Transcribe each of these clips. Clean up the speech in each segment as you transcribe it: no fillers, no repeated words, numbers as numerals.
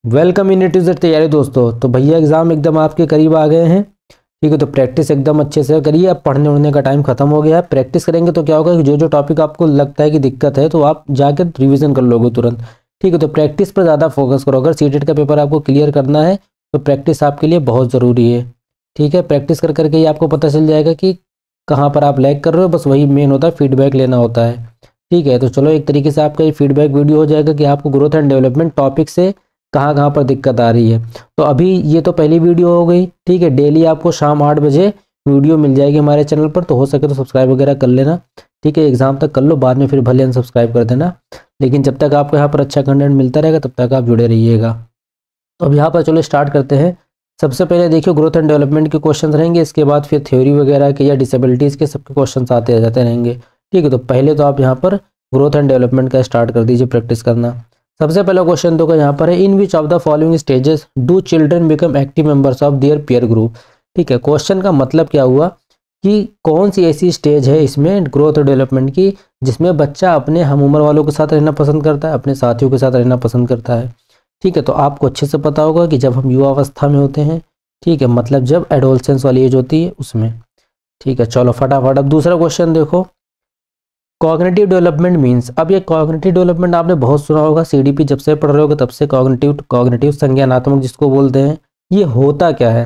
Welcome in teacher तैयारी दोस्तों। तो भैया एग्जाम एकदम आपके करीब आ गए हैं। ठीक है, तो प्रैक्टिस एकदम अच्छे से करिए। अब पढ़ने उड़ने का टाइम खत्म हो गया है। प्रैक्टिस करेंगे तो क्या होगा कि जो जो टॉपिक आपको लगता है कि दिक्कत है तो आप जाकर रिवीजन कर लोगे तुरंत। ठीक है, तो प्रैक्टिस पर ज़्यादा फोकस करो। अगर सीटेट का पेपर आपको क्लियर करना है तो प्रैक्टिस आपके लिए बहुत ज़रूरी है। ठीक है, प्रैक्टिस कर करके ही आपको पता चल जाएगा कि कहाँ पर आप लैग कर रहे हो। बस वही मेन होता है, फीडबैक लेना होता है। ठीक है, तो चलो एक तरीके से आपका ये फीडबैक वीडियो हो जाएगा कि आपको ग्रोथ एंड डेवलपमेंट टॉपिक से कहाँ कहाँ पर दिक्कत आ रही है। तो अभी ये तो पहली वीडियो हो गई। ठीक है, डेली आपको शाम 8 बजे वीडियो मिल जाएगी हमारे चैनल पर, तो हो सके तो सब्सक्राइब वगैरह कर लेना। ठीक है, एग्जाम तक कर लो, बाद में फिर भले अनसब्सक्राइब कर देना। लेकिन जब तक आपको यहाँ पर अच्छा कंटेंट मिलता रहेगा तब तक आप जुड़े रहिएगा। तो अब यहाँ पर चलो स्टार्ट करते हैं। सबसे पहले देखिए ग्रोथ एंड डेवलपमेंट के क्वेश्चन रहेंगे, इसके बाद फिर थ्योरी वगैरह के या डिसेबिलिटीज़ के सबके क्वेश्चन आते जाते रहेंगे। ठीक है, तो पहले तो आप यहाँ पर ग्रोथ एंड डेवलपमेंट का स्टार्ट कर दीजिए प्रैक्टिस करना। सबसे पहला क्वेश्चन तो यहाँ पर है, in which of the following stages do children become active members of their peer group. ठीक है, क्वेश्चन का मतलब क्या हुआ कि कौन सी ऐसी स्टेज है इसमें ग्रोथ और डेवलपमेंट की जिसमें बच्चा अपने हम उम्र वालों के साथ रहना पसंद करता है, अपने साथियों के साथ रहना पसंद करता है। ठीक है, तो आपको अच्छे से पता होगा कि जब हम युवा अवस्था में होते हैं, ठीक है, मतलब जब एडोलसेंस वाली एज होती है उसमें। ठीक है, चलो फटाफट अब दूसरा क्वेश्चन देखो। कॉग्निटिव डेवलपमेंट मीन्स, अब ये कॉग्निटिव डेवलपमेंट आपने बहुत सुना होगा, सीडीपी जब से पढ़ रहे होगे तब से। कॉग्निटिव संज्ञानात्मक जिसको बोलते हैं, ये होता क्या है।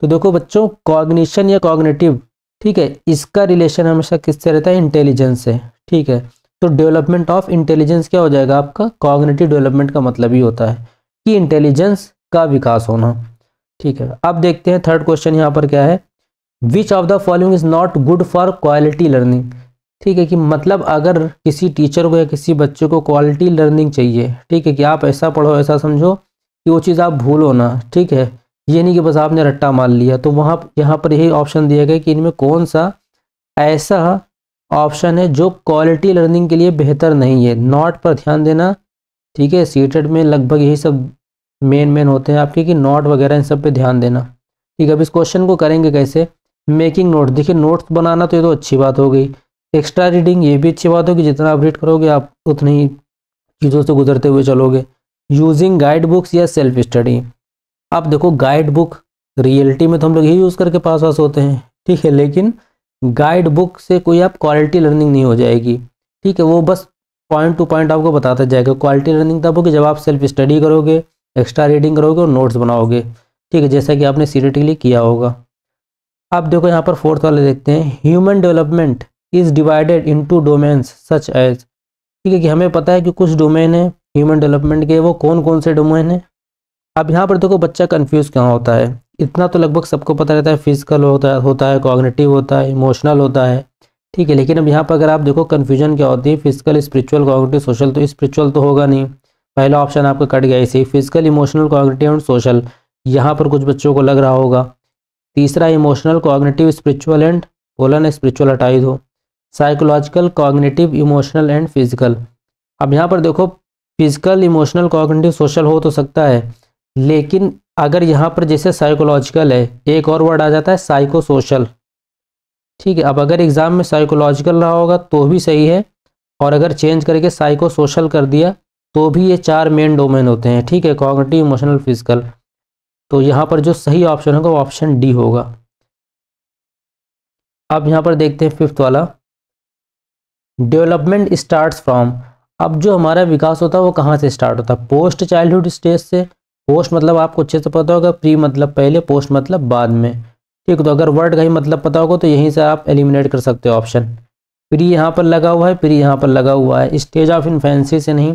तो देखो बच्चों, कॉग्निशन या कॉग्निटिव, ठीक है, इसका रिलेशन हमेशा किससे रहता है, इंटेलिजेंस से। ठीक है, तो डेवलपमेंट ऑफ इंटेलिजेंस क्या हो जाएगा आपका, कॉग्निटिव डेवलपमेंट का मतलब ही होता है कि इंटेलिजेंस का विकास होना। ठीक है, अब देखते हैं थर्ड क्वेश्चन यहाँ पर क्या है, विच of the following is not good for quality learning. ठीक है, कि मतलब अगर किसी टीचर को या किसी बच्चे को क्वालिटी लर्निंग चाहिए, ठीक है, कि आप ऐसा पढ़ो ऐसा समझो कि वो चीज़ आप भूलो ना। ठीक है, ये नहीं कि बस आपने रट्टा मार लिया। तो वहाँ यहाँ पर यही ऑप्शन दिया गया कि इनमें कौन सा ऐसा ऑप्शन है जो क्वालिटी लर्निंग के लिए बेहतर नहीं है। नॉट पर ध्यान देना। ठीक है, सीटेट में लगभग यही सब मेन होते हैं आपके, कि नॉट वगैरह इन सब पे ध्यान देना। ठीक है, अब इस क्वेश्चन को करेंगे कैसे, मेकिंग नोट। देखिए नोट्स बनाना तो ये तो अच्छी बात हो गई। एक्स्ट्रा रीडिंग ये भी अच्छी बात होगी, जितना आप रीड करोगे आप उतनी ही चीज़ों से गुजरते हुए चलोगे। यूजिंग गाइड बुक्स या सेल्फ स्टडी। अब देखो गाइड बुक रियलिटी में तो हम लोग यही यूज़ करके पास होते हैं। ठीक है, लेकिन गाइड बुक से कोई आप क्वालिटी लर्निंग नहीं हो जाएगी। ठीक है, वो बस पॉइंट टू पॉइंट आपको बताता जाएगा। क्वालिटी लर्निंग तब होगी जब आप सेल्फ स्टडी करोगे, एक्स्ट्रा रीडिंग करोगे और नोट्स बनाओगे। ठीक है, जैसा कि आपने सीरीटी के लिए किया होगा। अब देखो यहाँ पर फोर्थ वाले देखते हैं, human development is divided into domains such as. ठीक है, कि हमें पता है कि कुछ डोमेन है ह्यूमन डेवलपमेंट के, वो कौन कौन से डोमेन है। अब यहाँ पर देखो बच्चा कंफ्यूज कहाँ होता है, इतना तो लगभग सबको पता रहता है, फिजिकल होता है, कॉग्निटिव होता है, इमोशनल होता है। ठीक है, लेकिन अब यहाँ पर अगर आप देखो कन्फ्यूजन क्या होती है, फिजिकल, स्पिरिचुअल, कॉग्निटिव, सोशल। तो स्पिरिचुअल तो होगा नहीं, पहला ऑप्शन आपका कट गया इसे। Physical, emotional, cognitive and social, यहाँ पर कुछ बच्चों को लग रहा होगा। तीसरा इमोशनल, कॉग्निटिव, स्पिरिचुअल एंड बोला स्पिरिचुअल हटाई दो। Psychological, cognitive, emotional and physical. अब यहाँ पर देखो फिजिकल, इमोशनल, कॉग्निटिव, सोशल हो तो सकता है, लेकिन अगर यहाँ पर जैसे साइकोलॉजिकल है, एक और वर्ड आ जाता है साइको सोशल। ठीक है, अब अगर एग्जाम में साइकोलॉजिकल रहा होगा तो भी सही है, और अगर चेंज करके साइको सोशल कर दिया तो भी ये चार मेन डोमेन होते हैं। ठीक है, कॉग्निटिव, इमोशनल, फिजिकल। तो यहाँ पर जो सही ऑप्शन होगा वो ऑप्शन डी होगा। अब यहाँ पर देखते हैं फिफ्थ वाला, डेवलपमेंट स्टार्ट्स फ्रॉम। अब जो हमारा विकास होता है वो कहाँ से स्टार्ट होता है, पोस्ट चाइल्डहुड स्टेज से। पोस्ट मतलब आपको अच्छे से पता होगा, प्री मतलब पहले, पोस्ट मतलब बाद में। ठीक, तो अगर वर्ड का ही मतलब पता होगा तो यहीं से आप एलिमिनेट कर सकते हो ऑप्शन। प्री यहाँ पर लगा हुआ है, प्री यहाँ पर लगा हुआ है, स्टेज ऑफ इन्फेंसी से नहीं,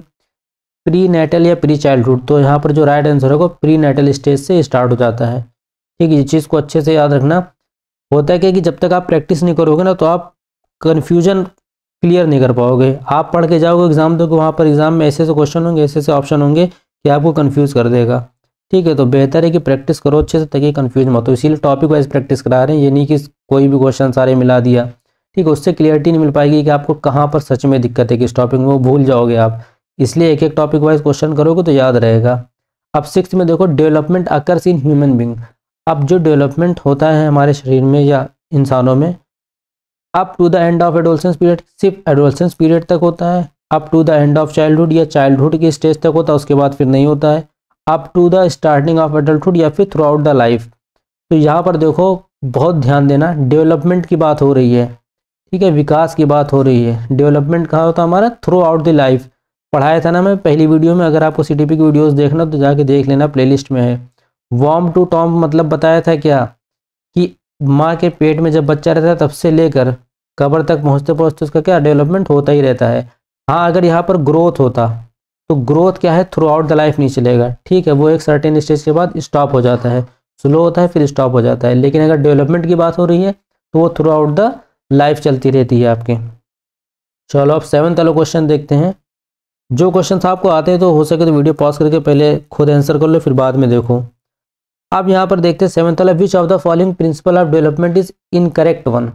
प्री नेटल या प्री चाइल्डहुड। तो यहाँ पर जो राइट आंसर होगा प्री नेटल स्टेज से स्टार्ट हो जाता है। ठीक है, ये चीज़ को अच्छे से याद रखना। होता है क्या कि जब तक आप प्रैक्टिस नहीं करोगे ना तो आप कन्फ्यूजन क्लियर नहीं कर पाओगे। आप पढ़ के जाओगे एग्जाम दोगे, वहाँ पर एग्जाम में ऐसे ऐसे क्वेश्चन होंगे, ऐसे ऐसे ऑप्शन होंगे कि आपको कन्फ्यूज कर देगा। ठीक है, तो बेहतर है कि प्रैक्टिस करो अच्छे से ताकि कन्फ्यूज मत हो। इसीलिए टॉपिक वाइज प्रैक्टिस करा रहे हैं, ये नहीं कि कोई भी क्वेश्चन सारे मिला दिया। ठीक है, उससे क्लियरिटी नहीं मिल पाएगी कि आपको कहाँ पर सच में दिक्कत है, किस टॉपिक में, वो भूल जाओगे आप। इसलिए एक एक टॉपिक वाइज क्वेश्चन करोगे तो याद रहेगा। अब सिक्स्थ में देखो, development occurs in human being. अब जो डेवलपमेंट होता है हमारे शरीर में या इंसानों में, up to the end of adolescence period, सिर्फ एडोलसेंस पीरियड तक होता है। Up to the end of childhood या चाइल्डहुड की स्टेज तक होता है, उसके बाद फिर नहीं होता है। Up to the starting of adulthood या फिर थ्रू आउट द लाइफ। तो यहाँ पर देखो बहुत ध्यान देना, डेवलपमेंट की बात हो रही है, ठीक है, विकास की बात हो रही है। डेवलपमेंट कहाँ होता है हमारा, थ्रू आउट द लाइफ। पढ़ाया था ना मैं पहली वीडियो में, अगर आपको सीटीपी की वीडियोस देखना तो जाके देख लेना, प्लेलिस्ट में है। वॉर्म टू टॉम मतलब बताया था क्या, कि माँ के पेट में जब बच्चा रहता है तब से लेकर कब्र तक पहुँचते पहुँचते उसका क्या डेवलपमेंट होता ही रहता है। हाँ, अगर यहाँ पर ग्रोथ होता तो ग्रोथ क्या है, थ्रू आउट द लाइफ नहीं चलेगा, ठीक है, वो एक सर्टेन स्टेज के बाद स्टॉप हो जाता है, स्लो होता है फिर स्टॉप हो जाता है। लेकिन अगर डेवलपमेंट की बात हो रही है तो वो थ्रू आउट द लाइफ चलती रहती है आपके। चलो अब 7th वाला क्वेश्चन देखते हैं। जो क्वेश्चन आपको आते हैं तो हो सके तो वीडियो पॉज करके पहले खुद आंसर कर लो, फिर बाद में देखो। अब यहाँ पर देखते हैं 7th वाला, which of the following principle of development is incorrect one.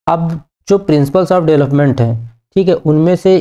अब जो प्रिंसिपल्स ऑफ डेवलपमेंट है, ठीक है, उनमें से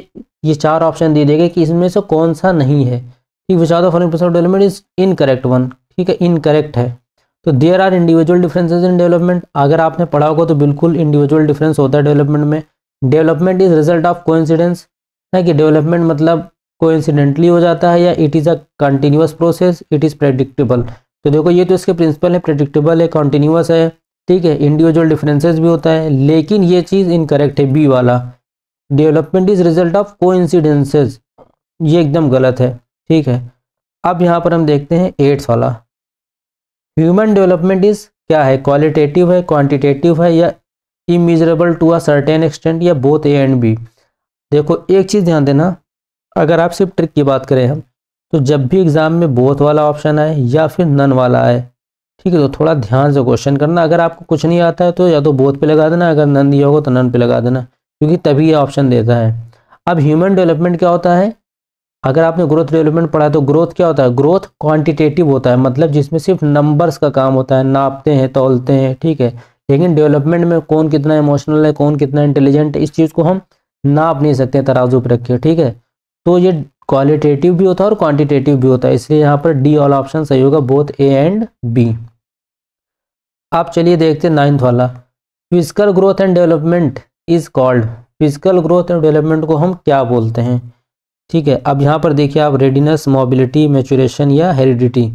ये 4 ऑप्शन दिए गए कि इसमें से कौन सा नहीं है, ठीक, which of the following principle of development is incorrect one, ठीक है, इनकरेक्ट है। तो there are individual differences in development, अगर आपने पढ़ा होगा तो बिल्कुल इंडिविजुअल डिफरेंस होता है डेवलपमेंट में। Development is result of coincidence, है कि डेवलपमेंट मतलब कोइंसिडेंटली हो जाता है, या it is a continuous process, it is predictable. तो देखो ये तो इसके प्रिंसिपल है, प्रेडिक्टेबल है, कॉन्टिन्यूअस है, ठीक है, इंडिविजुअल डिफरेंसेस भी होता है, लेकिन ये चीज़ इनकरेक्ट है, बी वाला, development is result of coincidences, ये एकदम गलत है, ठीक है। अब यहाँ पर हम देखते हैं 8th वाला, ह्यूमन डेवलपमेंट इज क्या है, क्वालिटेटिव है, क्वांटिटेटिव है, या immeasurable to a certain extent, या बोथ ए एंड बी। देखो एक चीज़ ध्यान देना, अगर आप सिर्फ ट्रिक की बात करें हम, तो जब भी एग्जाम में बोथ वाला ऑप्शन आए या फिर नन वाला आए, ठीक है, तो थोड़ा ध्यान से क्वेश्चन करना। अगर आपको कुछ नहीं आता है तो या तो बोथ पे लगा देना, अगर नन दिया होगा तो नन पे लगा देना, क्योंकि तभी ये ऑप्शन देता है। अब ह्यूमन डेवलपमेंट क्या होता है, अगर आपने ग्रोथ डेवलपमेंट पढ़ा है तो ग्रोथ क्या होता है, ग्रोथ क्वांटिटेटिव होता है, मतलब जिसमें सिर्फ नंबर्स का काम होता है, नापते हैं तौलते हैं, ठीक है। लेकिन डेवलपमेंट में कौन कितना इमोशनल है, कौन कितना इंटेलिजेंट है, इस चीज़ को हम नाप नहीं सकते तराजू पर रखिए, ठीक है। तो ये क्वालिटेटिव भी होता है और क्वांटिटेटिव भी होता है, इसलिए यहाँ पर डी वाला ऑप्शन सही होगा, बोथ ए एंड बी। आप चलिए देखते हैं 9th वाला, physical growth and development is called, physical growth and development को हम क्या बोलते हैं, ठीक है। अब यहाँ पर देखिए आप, रेडीनेस, मोबिलिटी, मैच्योरेशन या हेरिडिटी।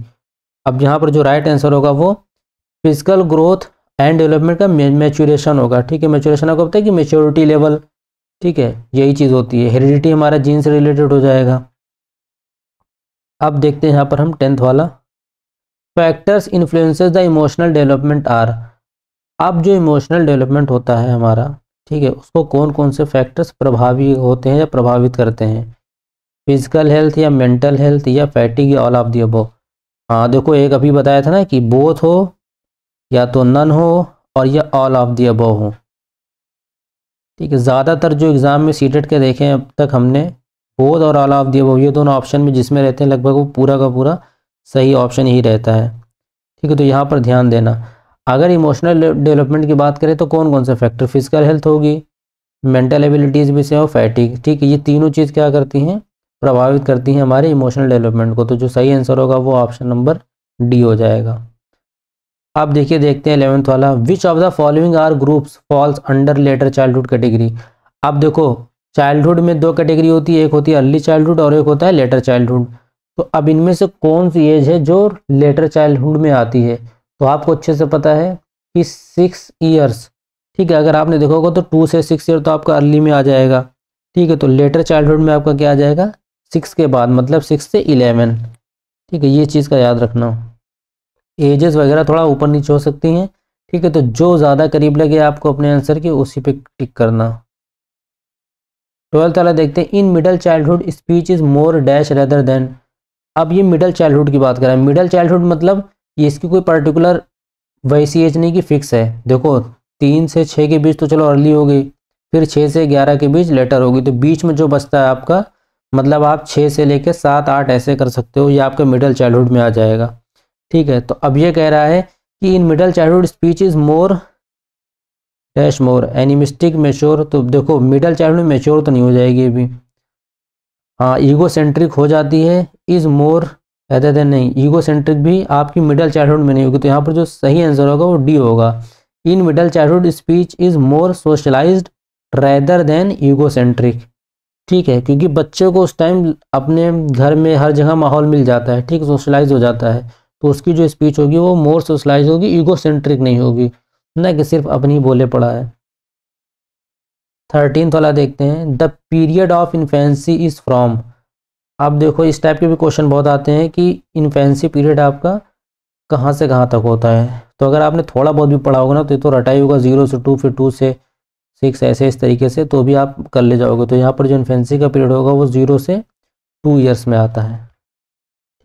अब यहाँ पर जो राइट आंसर होगा वो फिजिकल ग्रोथ एंड डेवलपमेंट का मैच्योरेशन होगा, ठीक है। मैच्योरेशन आपको पता है कि मैच्योरिटी लेवल, ठीक है, यही चीज़ होती है। हेरिडिटी हमारा जीन से रिलेटेड हो जाएगा। अब देखते हैं यहाँ पर हम 10th वाला, factors influences the emotional development are. अब जो इमोशनल डेवलपमेंट होता है हमारा, ठीक है, उसको कौन कौन से फैक्टर्स प्रभावी होते हैं या प्रभावित करते हैं, फिजिकल हेल्थ या मेंटल हेल्थ या फैटिग या ऑल ऑफ द अबव। हाँ देखो एक अभी बताया था ना कि बोथ हो या तो नन हो और या ऑल ऑफ द अबव हो, ठीक है। ज़्यादातर जो एग्ज़ाम में सीटेट के देखे हैं अब तक हमने, बोथ और ऑल ऑफ द अबव ये दोनों ऑप्शन में जिसमें रहते हैं लगभग वो पूरा का पूरा सही ऑप्शन ही रहता है, ठीक है। तो यहाँ पर ध्यान देना, अगर इमोशनल डेवलपमेंट की बात करें तो कौन कौन से फैक्टर, फिजिकल हेल्थ होगी, मेंटल एबिलिटीज़ भी से हो, फैटिग, ठीक है, ये तीनों चीज़ क्या करती हैं, प्रभावित करती हैं हमारे इमोशनल डेवलपमेंट को। तो जो सही आंसर होगा वो ऑप्शन नंबर डी हो जाएगा। आप देखिए देखते हैं 11th वाला, which of the following are groups falls under later childhood category. अब देखो चाइल्डहुड में 2 कैटेगरी होती है, एक होती है अर्ली चाइल्डहुड और एक होता है लेटर चाइल्डहुड। तो अब इनमें से कौन सी एज है जो लेटर चाइल्डहुड में आती है, तो आपको अच्छे से पता है कि 6 ईयर्स, ठीक है। अगर आपने देखा होगा तो 2 से 6 ईयर तो आपका अर्ली में आ जाएगा, ठीक है। तो लेटर चाइल्डहुड में आपका क्या आ जाएगा, 6 के बाद, मतलब 6 से 11, ठीक है, ये चीज़ का याद रखना। एजेस वगैरह थोड़ा ऊपर नीचे हो सकती हैं, ठीक है। तो जो ज़्यादा करीब लगे आपको अपने आंसर के उसी पे टिक करना। 12th वाला देखते हैं, in middle childhood speech is more dash rather than. अब ये मिडल चाइल्डहुड की बात करें, मिडल चाइल्डहुड मतलब ये इसकी कोई पर्टिकुलर वैसी एज नहीं कि फिक्स है। देखो 3 से 6 के बीच तो चलो अर्ली हो गई, फिर 6 से 11 के बीच लेटर होगी, तो बीच में जो बचता है आपका, मतलब आप 6 से लेकर 7 8 ऐसे कर सकते हो, ये आपका मिडल चाइल्डहुड में आ जाएगा, ठीक है। तो अब ये कह रहा है कि in middle childhood speech is more dash more animistic mature. तो देखो मिडल चाइल्डहुड में मेच्योर तो नहीं हो जाएगी अभी, हाँ ईगो सेंट्रिक हो जाती है, इज मोर रहते थे नहीं, ईगो सेंट्रिक भी आपकी मिडल चाइल्डहुड में नहीं होगी। तो यहाँ पर जो सही आंसर होगा वो डी होगा, in middle childhood speech is more socialised rather than ego centric, ठीक है, क्योंकि बच्चे को उस टाइम अपने घर में हर जगह माहौल मिल जाता है, ठीक है, सोशलाइज हो जाता है, तो उसकी जो स्पीच होगी वो मोर सोशलाइज होगी, ईगो सेंट्रिक नहीं होगी, ना कि सिर्फ अपनी बोले पड़ा है। 13th वाला देखते हैं, the period of infancy is from. अब देखो इस टाइप के भी क्वेश्चन बहुत आते हैं कि इन्फेंसी पीरियड आपका कहाँ से कहाँ तक होता है। तो अगर आपने थोड़ा बहुत भी पढ़ा होगा ना तो ये तो रटा ही होगा, 0 से 2, फिर 2 से 6, ऐसे इस तरीके से, तो भी आप कर ले जाओगे। तो यहाँ पर जो इन्फेंसी का पीरियड होगा वो 0 से 2 ईयर्स में आता है।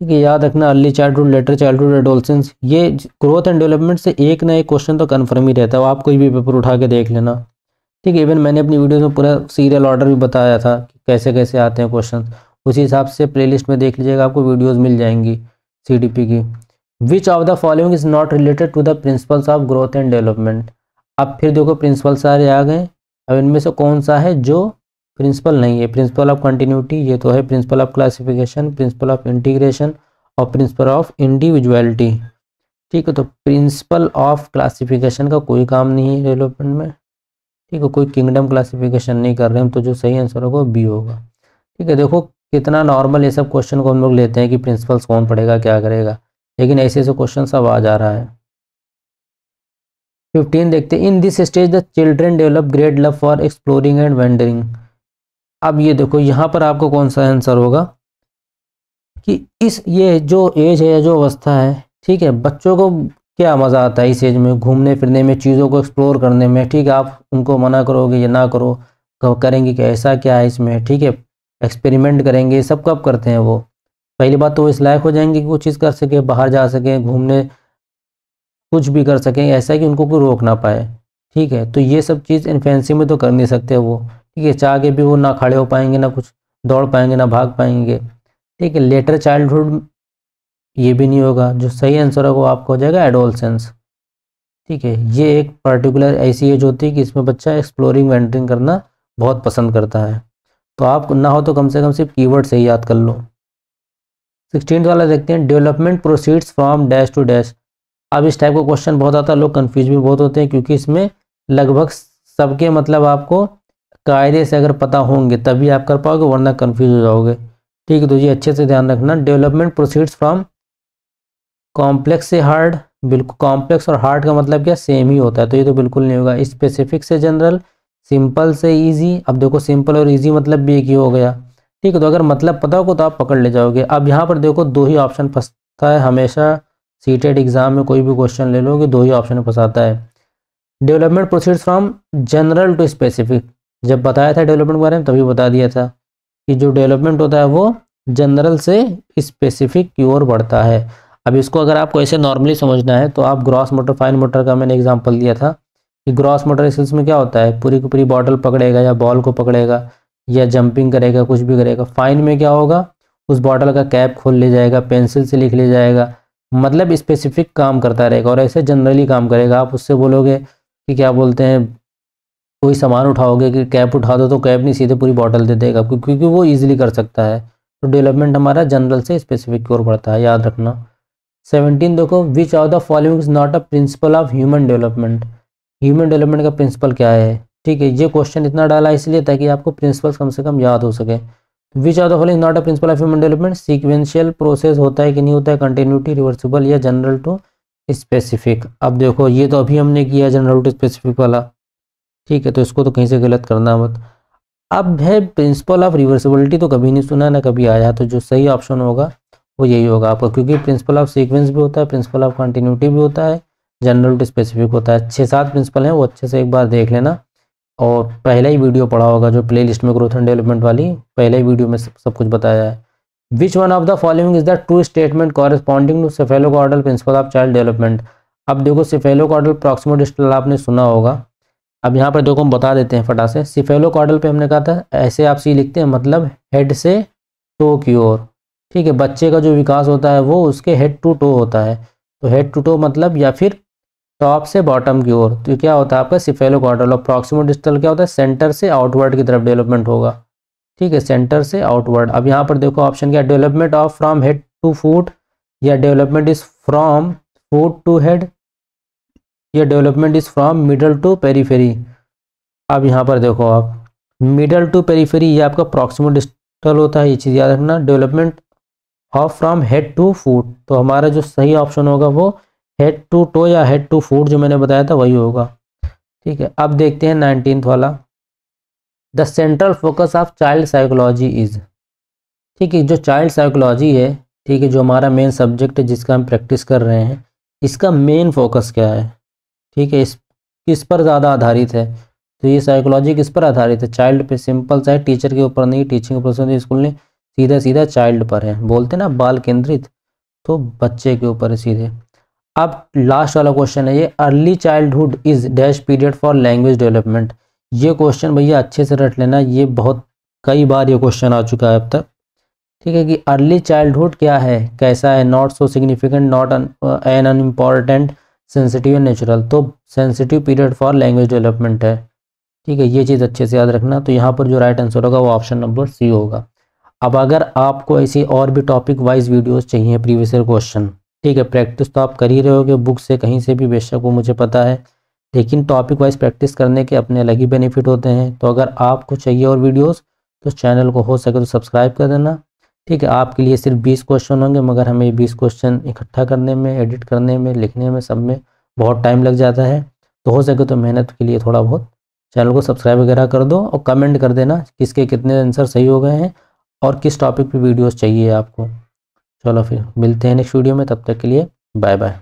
ठीक है, याद रखना early childhood, letter childhood, adolescence, ये ग्रोथ एंड डेवलपमेंट से एक ना एक क्वेश्चन तो कन्फर्म ही रहता है, वो आप कोई भी पेपर उठा के देख लेना। ठीक है, इवन मैंने अपनी वीडियो में पूरा सीरियल ऑर्डर भी बताया था कि कैसे कैसे आते हैं क्वेश्चन, उसी हिसाब से प्लेलिस्ट में देख लीजिएगा, आपको वीडियोस मिल जाएंगी सीडीपी की। Which of the following is not related to the principles of growth and development. अब फिर देखो प्रिंसिपल सारे आ गए, अब इनमें से कौन सा है जो प्रिंसिपल नहीं है। प्रिंसिपल ऑफ कंटिन्यूटी, ये तो है, principle of classification, principle of integration और प्रिंसिपल ऑफ इंडिविजुअलिटी। ठीक है, तो प्रिंसिपल ऑफ क्लासिफिकेशन का कोई काम नहीं है डेवलपमेंट में। ठीक है, कोई किंगडम क्लासिफिकेशन नहीं कर रहे हम, तो जो सही आंसर होगा बी होगा। ठीक है, देखो कितना नॉर्मल ये सब क्वेश्चन को हम लोग लेते हैं कि प्रिंसिपल्स कौन पढ़ेगा क्या करेगा, लेकिन ऐसे ऐसे क्वेश्चन सब आ जा रहा है। 15 देखते हैं, in this stage the children develop great love for exploring and wandering. अब ये देखो यहाँ पर आपको कौन सा आंसर होगा कि इस ये जो एज है या जो अवस्था है, ठीक है, बच्चों को क्या मज़ा आता है इस एज में, घूमने फिरने में, चीज़ों को एक्सप्लोर करने में। ठीक है, आप उनको मना करोगे ये ना करो, कब करेंगे कि ऐसा क्या है इसमें, ठीक है, एक्सपेरिमेंट करेंगे, ये सब कब करते हैं वो। पहली बात तो वो इस लायक हो जाएंगे कि वो चीज़ कर सके, बाहर जा सके, घूमने कुछ भी कर सकें, ऐसा कि उनको कोई रोक ना पाए। ठीक है, तो ये सब चीज़ इन्फेंसी में तो कर नहीं सकते वो। ठीक है, चाह के भी वो ना खड़े हो पाएंगे, ना कुछ दौड़ पाएंगे, ना भाग पाएंगे। ठीक है, लेटर चाइल्डहुड ये भी नहीं होगा, जो सही आंसर होगा वो आपको हो जाएगा एडोलसेंस। ठीक है, ये एक पर्टिकुलर ऐसी एज होती है कि इसमें बच्चा एक्सप्लोरिंग वेंडरिंग करना बहुत पसंद करता है। तो आप ना हो तो कम से कम सिर्फ कीवर्ड से ही याद कर लो। 16 वाला देखते हैं, development proceeds from dash to dash. अब इस टाइप का क्वेश्चन बहुत आता है, लोग कंफ्यूज भी बहुत होते हैं, क्योंकि इसमें लगभग सबके मतलब आपको कायदे से अगर पता होंगे तभी आप कर पाओगे, वरना कंफ्यूज हो जाओगे। ठीक है, तो ये अच्छे से ध्यान रखना, डेवलपमेंट प्रोसीड्स फ्रॉम कॉम्प्लेक्स से हार्ड। बिल्कुल, कॉम्प्लेक्स और हार्ड का मतलब क्या सेम ही होता है, तो ये तो बिल्कुल नहीं होगा। स्पेसिफिक से जनरल, सिंपल से इजी। अब देखो सिंपल और इजी मतलब भी एक ही हो गया। ठीक है, तो अगर मतलब पता होगा तो आप पकड़ ले जाओगे। अब यहाँ पर देखो दो ही ऑप्शन फंसता है हमेशा, सीटेड एग्जाम में कोई भी क्वेश्चन ले लोगे दो ही ऑप्शन फंसाता है। Development proceeds from general to specific, जब बताया था डेवलपमेंट के बारे में तभी बता दिया था कि जो डेवलपमेंट होता है वो जनरल से स्पेसिफिक की ओर बढ़ता है। अब इसको अगर आपको ऐसे नॉर्मली समझना है तो आप ग्रॉस मोटर फाइन मोटर का मैंने एग्जांपल दिया था कि ग्रॉस मोटर स्किल्स में क्या होता है, पूरी की पूरी बॉटल पकड़ेगा या बॉल को पकड़ेगा या जंपिंग करेगा, कुछ भी करेगा। फाइन में क्या होगा, उस बॉटल का कैप खोल ले जाएगा, पेंसिल से लिख ले जाएगा, मतलब स्पेसिफिक काम करता रहेगा। और ऐसे जनरली काम करेगा, आप उससे बोलोगे कि क्या बोलते हैं, कोई सामान उठाओगे कि कैप उठा दो, तो कैप नहीं सीधे पूरी बॉटल दे देगा, क्योंकि वो ईजिली कर सकता है। तो डेवलपमेंट हमारा जनरल से स्पेसिफिक की ओर बढ़ता है, याद रखना। 17 देखो, विच of the following is not a principle of human development. Human development का प्रिंसिपल क्या है। ठीक है, ये क्वेश्चन इतना डाला इसलिए ताकि आपको प्रिंसिपल्स कम से कम याद हो सके। विच of the following not a principle of human development, sequential process होता है कि नहीं होता है, कंटिन्यूटी, रिवर्सिबल या जनरल टू स्पेसिफिक। अब देखो ये तो अभी हमने किया जनरल टू स्पेसिफिक वाला। ठीक है, तो इसको तो कहीं से गलत करना मत। अब है प्रिंसिपल ऑफ रिवर्सिबिलिटी, तो कभी नहीं सुना ना कभी आया, तो जो सही ऑप्शन होगा वो यही होगा आपका, क्योंकि प्रिंसिपल ऑफ सीक्वेंस भी होता है, प्रिंसिपल ऑफ कंटिन्यूटी भी होता है, जनरल टू स्पेसिफिक होता है। 6-7 प्रिंसिपल हैं, वो अच्छे से एक बार देख लेना। और पहला ही वीडियो पढ़ा होगा जो प्ले लिस्ट में ग्रोथ एंड डेवलपमेंट वाली, पहले ही वीडियो में सब कुछ बताया है। Which one of the following is the true statement corresponding to cephalocaudal principle of child development. अब देखो सेफेलोकॉर्डल प्रॉक्सिमोडिस्टल आपने सुना होगा। अब यहाँ पर देखो हम बता देते हैं फटा से। सिफेलोकॉर्डल पे हमने कहा था ऐसे आप सी लिखते हैं, मतलब हेड से टो की ओर। ठीक है, बच्चे का जो विकास होता है वो उसके हेड टू टो होता है, तो हेड टू टो मतलब या फिर टॉप से बॉटम की ओर। तो क्या होता है आपका सिफेलोकॉर्डल। और प्रॉक्सिमोडिस्टल क्या होता है, सेंटर से आउटवर्ड की तरफ डेवलपमेंट होगा। ठीक है, सेंटर से आउटवर्ड। अब यहाँ पर देखो ऑप्शन क्या, development of from head to foot, या development is from foot to head, या development is from middle to periphery. अब यहाँ पर देखो आप मिडल टू पेरिफेरी ये आपका प्रॉक्सिमल डिस्टल होता है, ये चीज़ याद रखना। Development of from head to foot, तो हमारा जो सही ऑप्शन होगा वो हेड टू टो या हेड टू फुट जो मैंने बताया था वही होगा। ठीक है, अब देखते हैं 19th वाला। The central focus of child psychology is, ठीक है, जो चाइल्ड साइकोलॉजी है, ठीक है, जो हमारा मेन सब्जेक्ट है जिसका हम प्रैक्टिस कर रहे हैं, इसका मेन फोकस क्या है, ठीक है, इस किस पर ज़्यादा आधारित है। तो ये साइकोलॉजी किस पर आधारित है, चाइल्ड पे। सिंपल सा है, टीचर के ऊपर नहीं, टीचिंग ऊपर स्कूल नहीं, सीधा सीधा चाइल्ड पर है। बोलते ना बाल केंद्रित, तो बच्चे के ऊपर है सीधे। अब लास्ट वाला क्वेश्चन है ये, early childhood is dash period for language development. ये क्वेश्चन भैया अच्छे से रट लेना, ये बहुत कई बार ये क्वेश्चन आ चुका है अब तक। ठीक है, कि अर्ली चाइल्डहुड क्या है, कैसा है, not so significant, not an unimportant, sensitive and natural. तो sensitive period for language development है। ठीक है, ये चीज़ अच्छे से याद रखना। तो यहाँ पर जो राइट आंसर होगा वो ऑप्शन नंबर सी होगा। अब अगर आपको ऐसी और भी टॉपिक वाइज वीडियोस चाहिए, प्रीवियस ईयर क्वेश्चन, ठीक है, प्रैक्टिस तो आप कर ही रहे होगे बुक से कहीं से भी, बेशक वो मुझे पता है, लेकिन टॉपिक वाइज प्रैक्टिस करने के अपने अलग ही बेनिफिट होते हैं। तो अगर आपको चाहिए और वीडियोस, तो चैनल को हो सके तो सब्सक्राइब कर देना। ठीक है, आपके लिए सिर्फ 20 क्वेश्चन होंगे, मगर हमें ये 20 क्वेश्चन इकट्ठा करने में, एडिट करने में, लिखने में, सब में बहुत टाइम लग जाता है। तो हो सके तो मेहनत के लिए थोड़ा बहुत चैनल को सब्सक्राइब वगैरह कर दो, और कमेंट कर देना किसके कितने आंसर सही हो गए हैं और किस टॉपिक पे वीडियोस चाहिए आपको। चलो फिर मिलते हैं नेक्स्ट वीडियो में, तब तक के लिए बाय बाय।